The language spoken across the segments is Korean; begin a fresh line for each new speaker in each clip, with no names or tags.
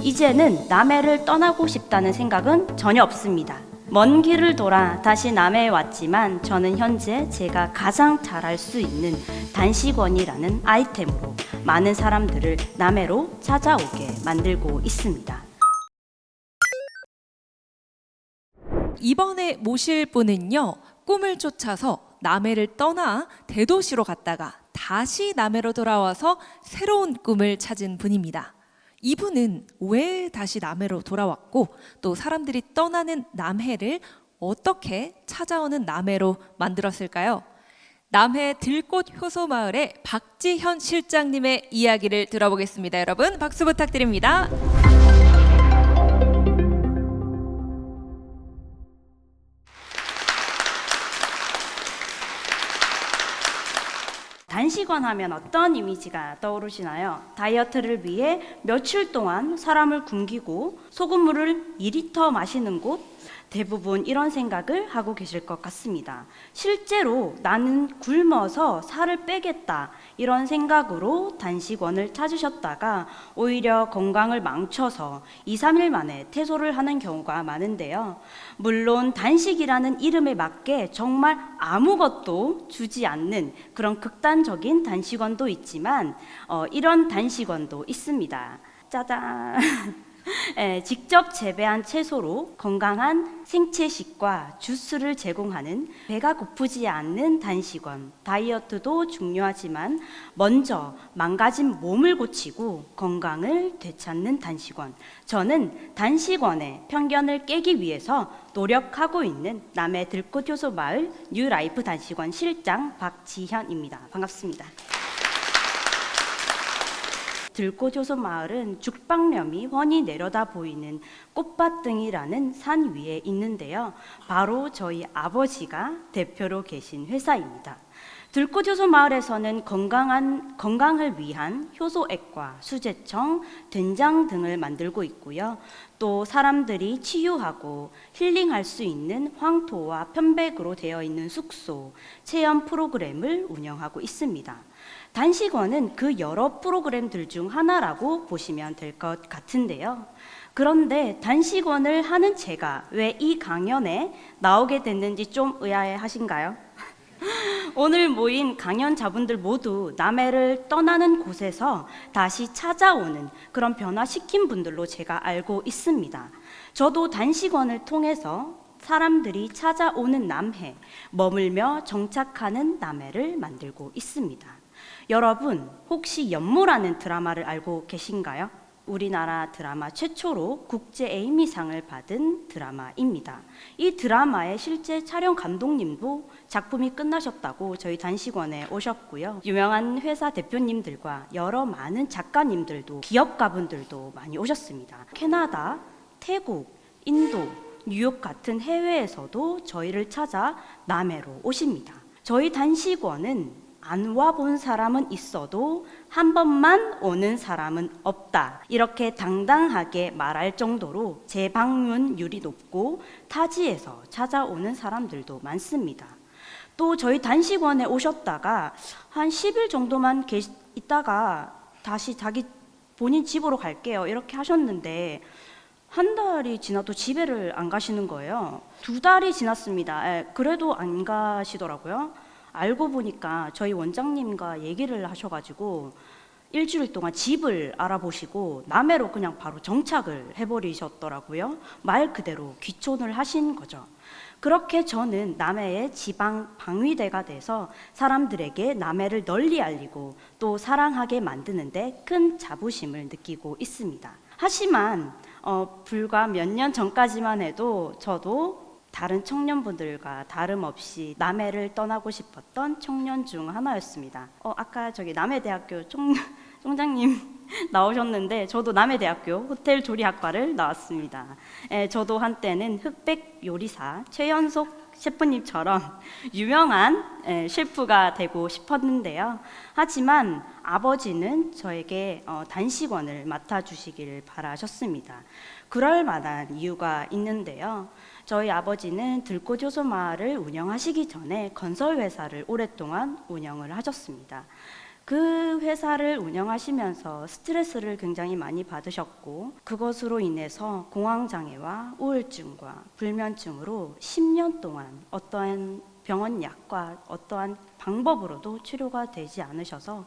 이제는 남해를 떠나고 싶다는 생각은 전혀 없습니다. 먼 길을 돌아 다시 남해에 왔지만 저는 현재 제가 가장 잘할 수 있는 단식원이라는 아이템으로 많은 사람들을 남해로 찾아오게 만들고 있습니다.
이번에 모실 분은요, 꿈을 쫓아서 남해를 떠나 대도시로 갔다가 다시 남해로 돌아와서 새로운 꿈을 찾은 분입니다. 이분은 왜 다시 남해로 돌아왔고 또 사람들이 떠나는 남해를 어떻게 찾아오는 남해로 만들었을까요? 남해 들꽃 효소마을의 박지현 실장님의 이야기를 들어보겠습니다. 여러분 박수 부탁드립니다.
단식원 하면 어떤 이미지가 떠오르시나요? 다이어트를 위해 며칠 동안 사람을 굶기고 소금물을 2리터 마시는 곳, 대부분 이런 생각을 하고 계실 것 같습니다. 실제로 나는 굶어서 살을 빼겠다 이런 생각으로 단식원을 찾으셨다가 오히려 건강을 망쳐서 2, 3일 만에 퇴소를 하는 경우가 많은데요. 물론 단식이라는 이름에 맞게 정말 아무것도 주지 않는 그런 극단적인 단식원도 있지만 이런 단식원도 있습니다. 짜잔! 직접 재배한 채소로 건강한 생채식과 주스를 제공하는 배가 고프지 않는 단식원. 다이어트도 중요하지만 먼저 망가진 몸을 고치고 건강을 되찾는 단식원. 저는 단식원의 편견을 깨기 위해서 노력하고 있는 남해 들꽃효소마을 뉴라이프 단식원 실장 박지현입니다. 반갑습니다. 들꽃효소마을은 죽방염이 훤히 내려다 보이는 꽃밭등이라는 산 위에 있는데요. 바로 저희 아버지가 대표로 계신 회사입니다. 들꽃효소마을에서는 건강을 위한 효소액과 수제청, 된장 등을 만들고 있고요. 또 사람들이 치유하고 힐링할 수 있는 황토와 편백으로 되어 있는 숙소, 체험 프로그램을 운영하고 있습니다. 단식원은 그 여러 프로그램들 중 하나라고 보시면 될 것 같은데요. 그런데 단식원을 하는 제가 왜 이 강연에 나오게 됐는지 좀 의아해 하신가요? 오늘 모인 강연자분들 모두 남해를 떠나는 곳에서 다시 찾아오는 그런 변화시킨 분들로 제가 알고 있습니다. 저도 단식원을 통해서 사람들이 찾아오는 남해, 머물며 정착하는 남해를 만들고 있습니다. 여러분, 혹시 연모라는 드라마를 알고 계신가요? 우리나라 드라마 최초로 국제 에이미상을 받은 드라마입니다. 이 드라마의 실제 촬영 감독님도 작품이 끝나셨다고 저희 단식원에 오셨고요. 유명한 회사 대표님들과 여러 많은 작가님들도 기업가분들도 많이 오셨습니다. 캐나다, 태국, 인도, 뉴욕 같은 해외에서도 저희를 찾아 남해로 오십니다. 저희 단식원은 안 와본 사람은 있어도 한 번만 오는 사람은 없다. 이렇게 당당하게 말할 정도로 재방문율이 높고 타지에서 찾아오는 사람들도 많습니다. 또 저희 단식원에 오셨다가 한 10일 정도만 있다가 다시 자기 본인 집으로 갈게요. 이렇게 하셨는데 한 달이 지나도 집에를 안 가시는 거예요. 2달이 지났습니다. 그래도 안 가시더라고요. 알고 보니까 저희 원장님과 얘기를 하셔가지고 일주일 동안 집을 알아보시고 남해로 그냥 바로 정착을 해버리셨더라고요. 말 그대로 귀촌을 하신 거죠. 그렇게 저는 남해의 지방 방위대가 돼서 사람들에게 남해를 널리 알리고 또 사랑하게 만드는데 큰 자부심을 느끼고 있습니다. 하지만 불과 몇 년 전까지만 해도 저도 다른 청년분들과 다름없이 남해를 떠나고 싶었던 청년 중 하나였습니다. 아까 저기 남해대학교 총장님 나오셨는데 저도 남해대학교 호텔조리학과를 나왔습니다. 저도 한때는 흑백 요리사 최연속 셰프님처럼 유명한 셰프가 되고 싶었는데요. 하지만 아버지는 저에게 단식원을 맡아주시기를 바라셨습니다. 그럴 만한 이유가 있는데요. 저희 아버지는 들꽃효소마을을 운영하시기 전에 건설회사를 오랫동안 운영을 하셨습니다. 그 회사를 운영하시면서 스트레스를 굉장히 많이 받으셨고 그것으로 인해서 공황장애와 우울증과 불면증으로 10년 동안 어떠한 병원 약과 어떠한 방법으로도 치료가 되지 않으셔서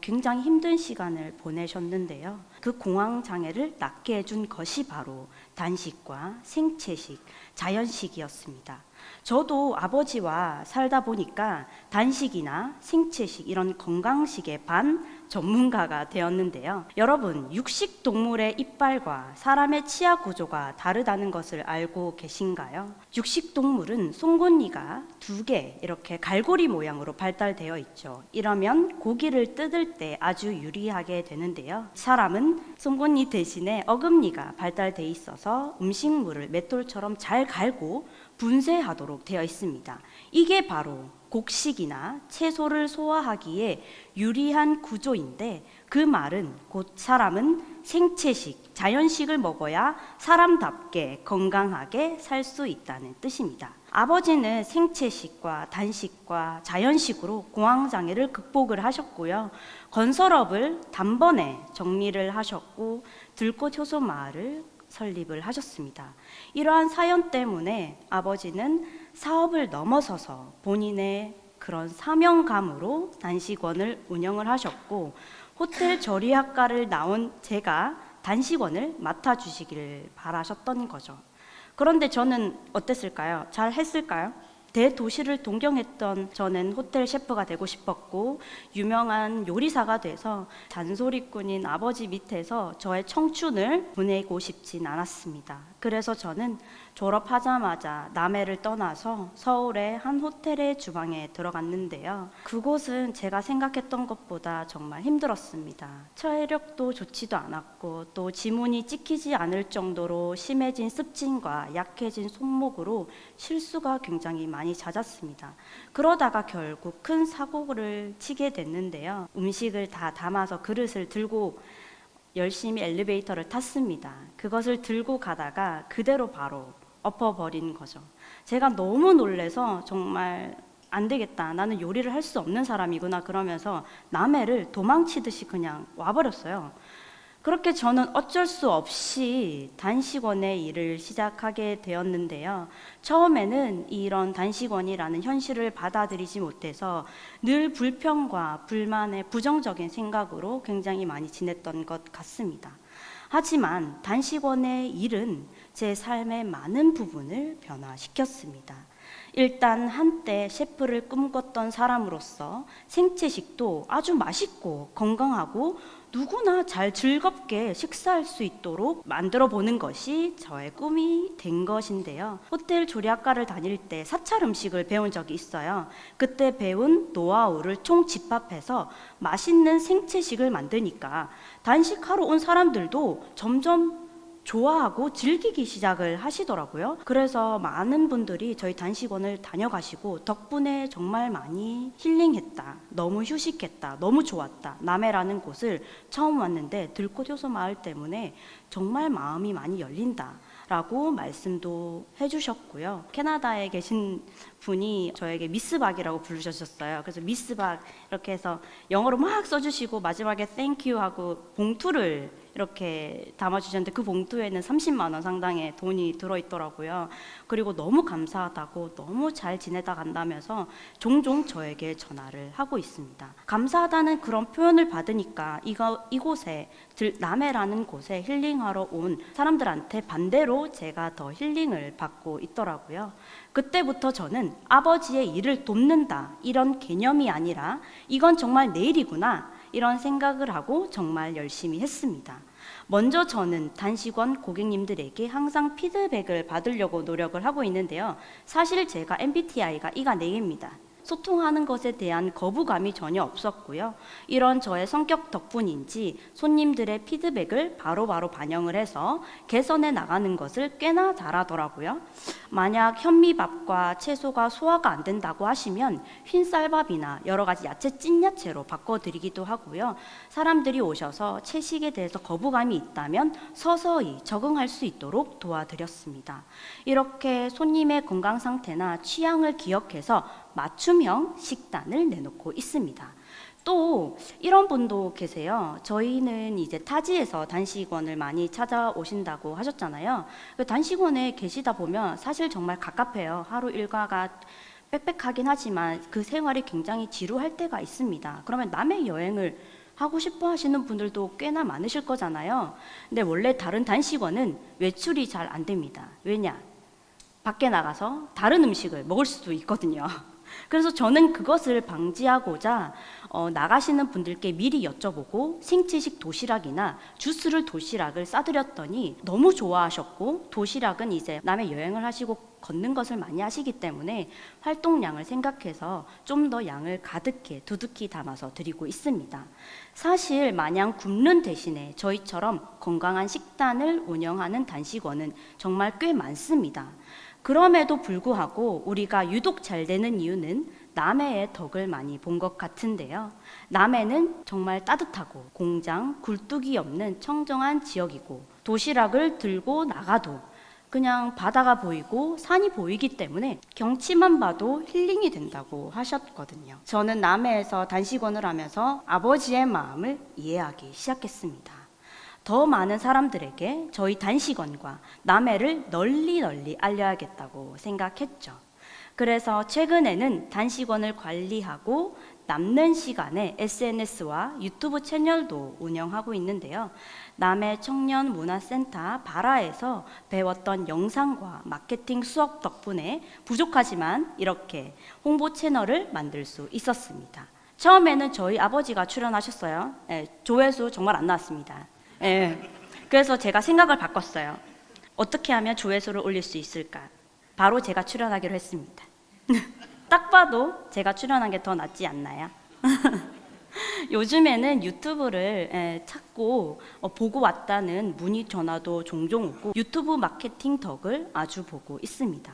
굉장히 힘든 시간을 보내셨는데요. 그 공황장애를 낫게 해준 것이 바로 단식과 생채식, 자연식이었습니다. 저도 아버지와 살다 보니까 단식이나 생채식 이런 건강식의 반 전문가가 되었는데요. 여러분, 육식 동물의 이빨과 사람의 치아 구조가 다르다는 것을 알고 계신가요? 육식 동물은 송곳니가 2개 이렇게 갈고리 모양으로 발달되어 있죠. 이러면 고기를 뜯을 때 아주 유리하게 되는데요. 사람은 송곳니 대신에 어금니가 발달돼 있어서 음식물을 맷돌처럼 잘 갈고 분쇄하도록 되어 있습니다. 이게 바로 곡식이나 채소를 소화하기에 유리한 구조인데 그 말은 곧 사람은 생채식, 자연식을 먹어야 사람답게 건강하게 살 수 있다는 뜻입니다. 아버지는 생채식과 단식과 자연식으로 공황장애를 극복을 하셨고요. 건설업을 단번에 정리를 하셨고 들꽃효소마을을 설립을 하셨습니다. 이러한 사연 때문에 아버지는 사업을 넘어서서 본인의 그런 사명감으로 단식원을 운영을 하셨고 호텔 조리학과를 나온 제가 단식원을 맡아주시기를 바라셨던 거죠. 그런데 저는 어땠을까요? 잘 했을까요? 대도시를 동경했던 저는 호텔 셰프가 되고 싶었고 유명한 요리사가 돼서 잔소리꾼인 아버지 밑에서 저의 청춘을 보내고 싶진 않았습니다. 그래서 저는 졸업하자마자 남해를 떠나서 서울의 한 호텔의 주방에 들어갔는데요. 그곳은 제가 생각했던 것보다 정말 힘들었습니다. 체력도 좋지도 않았고 또 지문이 찍히지 않을 정도로 심해진 습진과 약해진 손목으로 실수가 굉장히 많이 잦았습니다. 그러다가 결국 큰 사고를 치게 됐는데요. 음식을 다 담아서 그릇을 들고 열심히 엘리베이터를 탔습니다. 그것을 들고 가다가 그대로 바로 엎어버린 거죠. 제가 너무 놀래서 정말 안 되겠다. 나는 요리를 할 수 없는 사람이구나. 그러면서 남해를 도망치듯이 그냥 와버렸어요. 그렇게 저는 어쩔 수 없이 단식원의 일을 시작하게 되었는데요. 처음에는 이런 단식원이라는 현실을 받아들이지 못해서 늘 불평과 불만의 부정적인 생각으로 굉장히 많이 지냈던 것 같습니다. 하지만 단식원의 일은 제 삶의 많은 부분을 변화시켰습니다. 일단 한때 셰프를 꿈꿨던 사람으로서 생채식도 아주 맛있고 건강하고 누구나 잘 즐겁게 식사할 수 있도록 만들어 보는 것이 저의 꿈이 된 것인데요. 호텔 조리학과를 다닐 때 사찰 음식을 배운 적이 있어요. 그때 배운 노하우를 총집합해서 맛있는 생채식을 만드니까 단식하러 온 사람들도 점점 좋아하고 즐기기 시작을 하시더라고요. 그래서 많은 분들이 저희 단식원을 다녀가시고 덕분에 정말 많이 힐링했다, 너무 휴식했다, 너무 좋았다, 남해라는 곳을 처음 왔는데 들꽃효소 마을 때문에 정말 마음이 많이 열린다 라고 말씀도 해주셨고요. 캐나다에 계신 분이 저에게 미스박이라고 부르셨어요. 그래서 미스박 이렇게 해서 영어로 막 써주시고 마지막에 thank you 하고 봉투를 이렇게 담아주셨는데 그 봉투에는 30만 원 상당의 돈이 들어있더라고요. 그리고 너무 감사하다고 너무 잘 지내다 간다면서 종종 저에게 전화를 하고 있습니다. 감사하다는 그런 표현을 받으니까 이곳에 남해라는 곳에 힐링하러 온 사람들한테 반대로 제가 더 힐링을 받고 있더라고요. 그때부터 저는 아버지의 일을 돕는다 이런 개념이 아니라 이건 정말 내 일이구나 이런 생각을 하고 정말 열심히 했습니다. 먼저 저는 단식원 고객님들에게 항상 피드백을 받으려고 노력을 하고 있는데요. 사실 제가 MBTI가 E가 4개입니다. 소통하는 것에 대한 거부감이 전혀 없었고요. 이런 저의 성격 덕분인지 손님들의 피드백을 바로바로 반영을 해서 개선해 나가는 것을 꽤나 잘하더라고요. 만약 현미밥과 채소가 소화가 안 된다고 하시면 흰쌀밥이나 여러 가지 야채 찐야채로 바꿔드리기도 하고요. 사람들이 오셔서 채식에 대해서 거부감이 있다면 서서히 적응할 수 있도록 도와드렸습니다. 이렇게 손님의 건강 상태나 취향을 기억해서 맞춤형 식단을 내놓고 있습니다. 또 이런 분도 계세요. 저희는 이제 타지에서 단식원을 많이 찾아오신다고 하셨잖아요. 그 단식원에 계시다 보면 사실 정말 갑갑해요. 하루 일과가 빽빽하긴 하지만 그 생활이 굉장히 지루할 때가 있습니다. 그러면 남의 여행을 하고 싶어 하시는 분들도 꽤나 많으실 거잖아요. 근데 원래 다른 단식원은 외출이 잘 안 됩니다. 왜냐? 밖에 나가서 다른 음식을 먹을 수도 있거든요. 그래서 저는 그것을 방지하고자 나가시는 분들께 미리 여쭤보고 생채식 도시락이나 주스를 도시락을 싸드렸더니 너무 좋아하셨고, 도시락은 이제 남의 여행을 하시고 걷는 것을 많이 하시기 때문에 활동량을 생각해서 좀 더 양을 가득히 두둑히 담아서 드리고 있습니다. 사실 마냥 굶는 대신에 저희처럼 건강한 식단을 운영하는 단식원은 정말 꽤 많습니다. 그럼에도 불구하고 우리가 유독 잘 되는 이유는 남해의 덕을 많이 본 것 같은데요. 남해는 정말 따뜻하고 공장, 굴뚝이 없는 청정한 지역이고, 도시락을 들고 나가도 그냥 바다가 보이고 산이 보이기 때문에 경치만 봐도 힐링이 된다고 하셨거든요. 저는 남해에서 단식원을 하면서 아버지의 마음을 이해하기 시작했습니다. 더 많은 사람들에게 저희 단식원과 남해를 널리 알려야겠다고 생각했죠. 그래서 최근에는 단식원을 관리하고 남는 시간에 SNS와 유튜브 채널도 운영하고 있는데요. 남해 청년문화센터 바라에서 배웠던 영상과 마케팅 수업 덕분에 부족하지만 이렇게 홍보 채널을 만들 수 있었습니다. 처음에는 저희 아버지가 출연하셨어요. 조회수 정말 안 나왔습니다. 그래서 제가 생각을 바꿨어요. 어떻게 하면 조회수를 올릴 수 있을까? 바로 제가 출연하기로 했습니다. 딱 봐도 제가 출연한 게 더 낫지 않나요? 요즘에는 유튜브를 찾고 보고 왔다는 문의 전화도 종종 오고, 유튜브 마케팅 덕을 아주 보고 있습니다.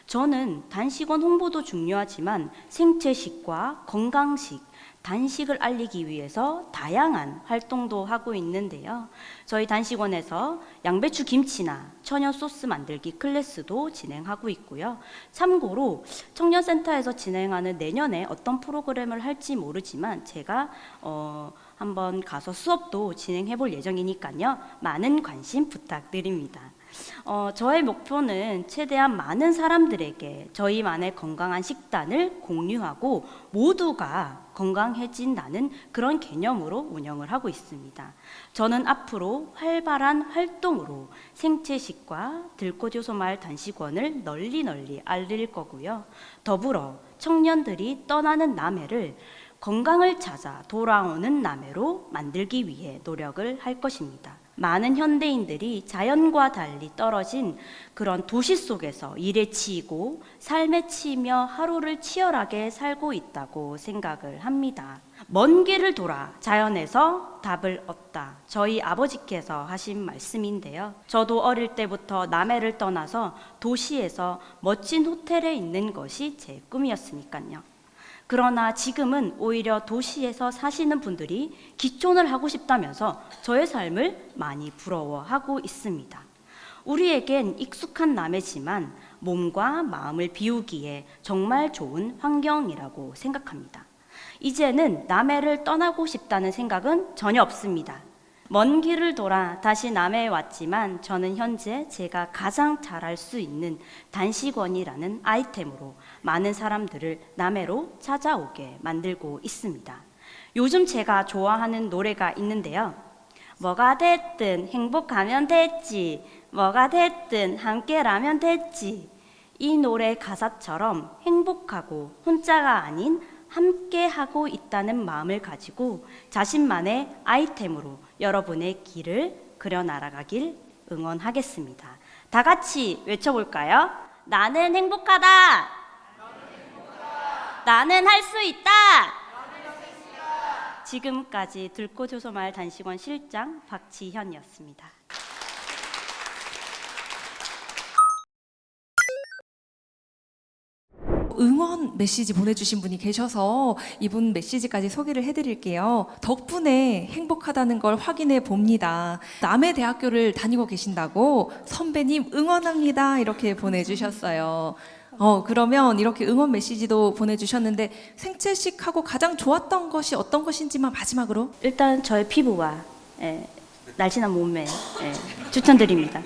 저는 단식원 홍보도 중요하지만 생채식과 건강식, 단식을 알리기 위해서 다양한 활동도 하고 있는데요. 저희 단식원에서 양배추 김치나 천연 소스 만들기 클래스도 진행하고 있고요. 참고로 청년센터에서 진행하는 내년에 어떤 프로그램을 할지 모르지만 제가 한번 가서 수업도 진행해 볼 예정이니까요. 많은 관심 부탁드립니다. 저의 목표는 최대한 많은 사람들에게 저희만의 건강한 식단을 공유하고 모두가 건강해진다는 그런 개념으로 운영을 하고 있습니다. 저는 앞으로 활발한 활동으로 생채식과 들꽃요소마을 단식원을 널리 알릴 거고요. 더불어 청년들이 떠나는 남해를 건강을 찾아 돌아오는 남해로 만들기 위해 노력을 할 것입니다. 많은 현대인들이 자연과 달리 떨어진 그런 도시 속에서 일에 치이고 삶에 치이며 하루를 치열하게 살고 있다고 생각을 합니다. 먼 길을 돌아 자연에서 답을 얻다. 저희 아버지께서 하신 말씀인데요. 저도 어릴 때부터 남해를 떠나서 도시에서 멋진 호텔에 있는 것이 제 꿈이었으니까요. 그러나 지금은 오히려 도시에서 사시는 분들이 기촌을 하고 싶다면서 저의 삶을 많이 부러워하고 있습니다. 우리에겐 익숙한 남해지만 몸과 마음을 비우기에 정말 좋은 환경이라고 생각합니다. 이제는 남해를 떠나고 싶다는 생각은 전혀 없습니다. 먼 길을 돌아 다시 남해에 왔지만 저는 현재 제가 가장 잘할 수 있는 단식원이라는 아이템으로 많은 사람들을 남해로 찾아오게 만들고 있습니다. 요즘 제가 좋아하는 노래가 있는데요. 뭐가 됐든 행복하면 됐지, 뭐가 됐든 함께라면 됐지. 이 노래 가사처럼 행복하고 혼자가 아닌 함께 하고 있다는 마음을 가지고 자신만의 아이템으로 여러분의 길을 그려 나아가길 응원하겠습니다. 다 같이 외쳐볼까요? 나는 행복하다. 나는 할 수 있다. 지금까지 들꽃요소마을 단식원 실장 박지현이었습니다.
응원 메시지 보내주신 분이 계셔서 이분 메시지까지 소개를 해드릴게요. 덕분에 행복하다는 걸 확인해 봅니다. 남해대학교를 다니고 계신다고 선배님 응원합니다. 이렇게 보내주셨어요. 그러면 이렇게 응원 메시지도 보내주셨는데 생채식하고 가장 좋았던 것이 어떤 것인지만 마지막으로.
일단 저의 피부와 날씬한 몸매 추천드립니다.